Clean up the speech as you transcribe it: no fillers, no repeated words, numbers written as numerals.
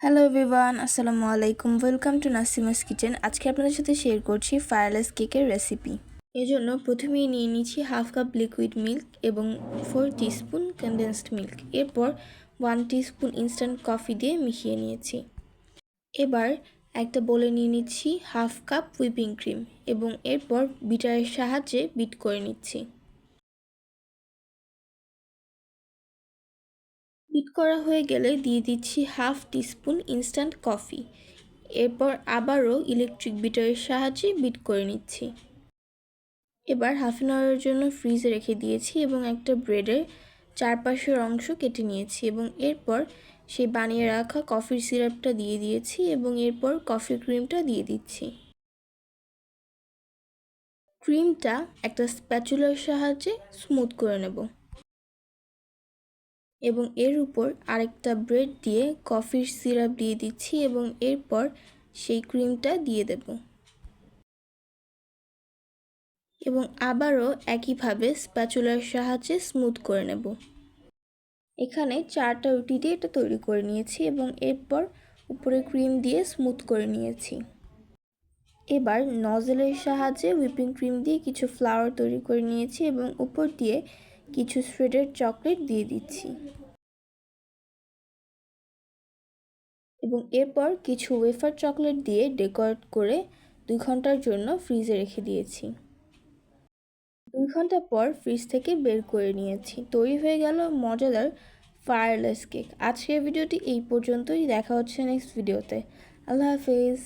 Hello everyone, আসসালামু আলাইকুম। Welcome to Nasima's kitchen. আজকে আপনাদের সাথে শেয়ার করছি ফায়ারলেস কেকের রেসিপি। এজন্য প্রথমেই নিয়ে নিচ্ছি হাফ কাপ লিকুইড মিল্ক এবং 4 টিস্পুন কনডেন্সড মিল্ক। এরপর 1 টিস্পুন ইনস্ট্যান্ট কফি দিয়ে মিশিয়ে নিয়েছি। এবার একটা বোলে নিয়ে নিচ্ছি হাফ কাপ হুইপিং ক্রিম এবং এরপর বিটারের সাহায্যে বিট করে নিচ্ছি। বিট করা হয়ে গেলে দিয়ে দিচ্ছি হাফ টিস্পুন ইনস্ট্যান্ট কফি। এরপর আবারও ইলেকট্রিক বিটারের সাহায্যে বিট করে নিচ্ছি। এবার হাফ অ্যান আওয়ারের জন্য ফ্রিজে রেখে দিয়েছি এবং একটা ব্রেডের চারপাশের অংশ কেটে নিয়েছি এবং এরপর সেই বানিয়ে রাখা কফির সিরাপটা দিয়ে দিয়েছি এবং এরপর কফি ক্রিমটা দিয়ে দিচ্ছি। ক্রিমটা একটা স্প্যাচুলার সাহায্যে স্মুথ করে নেব এবং এর উপর আরেকটা ব্রেড দিয়ে কফির সিরাপ দিয়ে দিচ্ছি এবং এরপর সেই ক্রিমটা দিয়ে দেব এবং আবারও একইভাবে স্প্যাচুলার সাহায্যে স্মুথ করে নেব। এখানে 4টা রুটি দিয়ে এটা তৈরি করে নিয়েছি এবং এরপর উপরে ক্রিম দিয়ে স্মুথ করে নিয়েছি। এবার নজেলের সাহায্যে হুইপিং ক্রিম দিয়ে কিছু ফ্লাওয়ার তৈরি করে নিয়েছি এবং উপর দিয়ে কিছু শ্রেডেড চকলেট দিয়ে দিচ্ছি এবং এরপর কিছু ওয়েফার চকলেট দিয়ে ডেকোরেট করে 2 ঘন্টার জন্য ফ্রিজে রেখে দিয়েছি। 2 ঘন্টা পর ফ্রিজ থেকে বের করে নিয়েছি। তৈরি হয়ে গেল মজাদার ফায়ারলেস কেক। আজকের ভিডিওটি এই পর্যন্তই। দেখা হচ্ছে নেক্সট ভিডিওতে। আল্লাহ হাফেজ।